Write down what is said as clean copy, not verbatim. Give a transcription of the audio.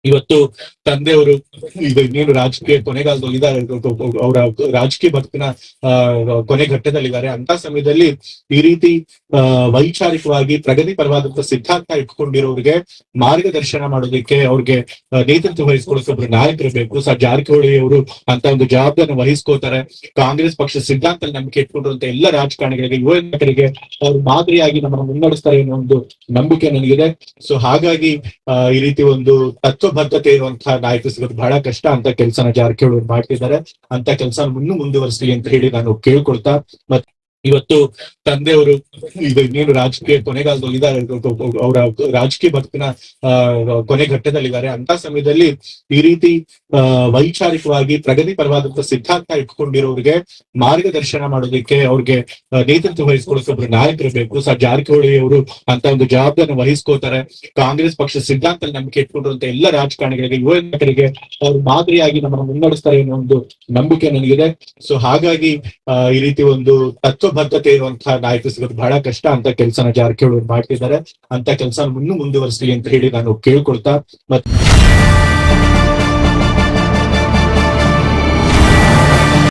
ಇವತ್ತು ತಂದೆಯವರು ಈಗ ಇನ್ನೇನು ರಾಜಕೀಯ ಕೊನೆಗಾಲದಲ್ಲಿದ್ದಾರೆ, ಅವರ ರಾಜಕೀಯ ಬದುಕಿನ ಕೊನೆ ಘಟ್ಟದಲ್ಲಿದ್ದಾರೆ. ಅಂತ ಸಮಯದಲ್ಲಿ ಈ ರೀತಿ ವೈಚಾರಿಕವಾಗಿ ಪ್ರಗತಿ ಪರವಾದಂತ ಸಿದ್ಧಾಂತ ಇಟ್ಕೊಂಡಿರೋರಿಗೆ ಮಾರ್ಗದರ್ಶನ ಮಾಡೋದಕ್ಕೆ, ಅವ್ರಿಗೆ ನೇತೃತ್ವ ವಹಿಸ್ಕೊಳ್ಳೋಕೆ ಒಬ್ರು ನಾಯಕರು ಬೇಕು. ಸರ್ ಜಾರಕಿಹೊಳಿ ಅವರು ಅಂತ ಒಂದು ಜವಾಬ್ದಾರಿ ವಹಿಸ್ಕೋತಾರೆ. ಕಾಂಗ್ರೆಸ್ ಪಕ್ಷ ಸಿದ್ಧಾಂತ ನಂಬಿಕೆ ಇಟ್ಕೊಂಡಿರುವಂತ ಎಲ್ಲ ರಾಜಕಾರಣಿಗಳಿಗೆ, ಯುವ ನಾಯಕರಿಗೆ ಅವ್ರು ಮಾದರಿಯಾಗಿ ನಮ್ಮನ್ನು ಮುನ್ನಡೆಸ್ತಾರೆ ಅನ್ನೋ ಒಂದು ನಂಬಿಕೆ ನನಗಿದೆ. ಸೊ ಹಾಗಾಗಿ ಈ ರೀತಿ ಒಂದು ತತ್ವಬದ್ಧತೆ ಇರುವಂತಹ ನಾಯಕ ಸಿಗೋದು ಬಹಳ ಕಷ್ಟ. ಅಂತ ಕೆಲಸನ ಜಾರಕಿಹೊಳಿ ಮಾಡ್ತಿದ್ದಾರೆ. ಅಂತ ಕೆಲಸ ಮುಂದುವರಿಸಲಿ ಅಂತ ಹೇಳಿ ನಾನು ಕೇಳ್ಕೊಳ್ತಾ, ಮತ್ತೆ ಇವತ್ತು ತಂದೆಯವರು ಈಗ ಇನ್ನೇನು ರಾಜಕೀಯ ಕೊನೆಗಾಲದಲ್ಲಿದ್ದಾರೆ, ಅವರ ರಾಜಕೀಯ ಬದುಕಿನ ಕೊನೆ ಘಟ್ಟದಲ್ಲಿದ್ದಾರೆ. ಅಂತ ಸಮಯದಲ್ಲಿ ಈ ರೀತಿ ವೈಚಾರಿಕವಾಗಿ ಪ್ರಗತಿ ಪರವಾದಂತ ಸಿದ್ಧಾಂತ ಇಟ್ಕೊಂಡಿರೋರಿಗೆ ಮಾರ್ಗದರ್ಶನ ಮಾಡೋದಕ್ಕೆ, ಅವ್ರಿಗೆ ನೇತೃತ್ವ ವಹಿಸ್ಕೊಳ್ಳೋಕೆ ಒಬ್ರು ನಾಯಕರು ಬೇಕು. ಸರ್ ಜಾರಕಿಹೊಳಿ ಅವರು ಅಂತ ಒಂದು ಜವಾಬ್ದಾರಿ ವಹಿಸ್ಕೋತಾರೆ. ಕಾಂಗ್ರೆಸ್ ಪಕ್ಷ ಸಿದ್ಧಾಂತ ನಂಬಿಕೆ ಇಟ್ಕೊಂಡಿರುವಂತ ಎಲ್ಲ ರಾಜಕಾರಣಿಗಳಿಗೆ, ಯುವ ನಾಯಕರಿಗೆ ಅವ್ರು ಮಾದರಿಯಾಗಿ ನಮ್ಮನ್ನು ಮುನ್ನಡೆಸ್ತಾರೆ ಅನ್ನೋ ಒಂದು ನಂಬಿಕೆ ನನಗಿದೆ. ಸೊ ಹಾಗಾಗಿ ಈ ರೀತಿ ಒಂದು ತತ್ವಬದ್ಧತೆ ಇರುವಂತಹ ನಾಯಕ ಸಿಗೋದು ಬಹಳ ಕಷ್ಟ. ಅಂತ ಕೆಲಸನ ಜಾರಕಿಹೊಳಿ ಮಾಡ್ತಿದ್ದಾರೆ. ಅಂತ ಕೆಲಸ ಮುಂದುವರಿಸಲಿ ಅಂತ ಹೇಳಿ ನಾನು ಕೇಳ್ಕೊಳ್ತಾ, ಮತ್ತೆ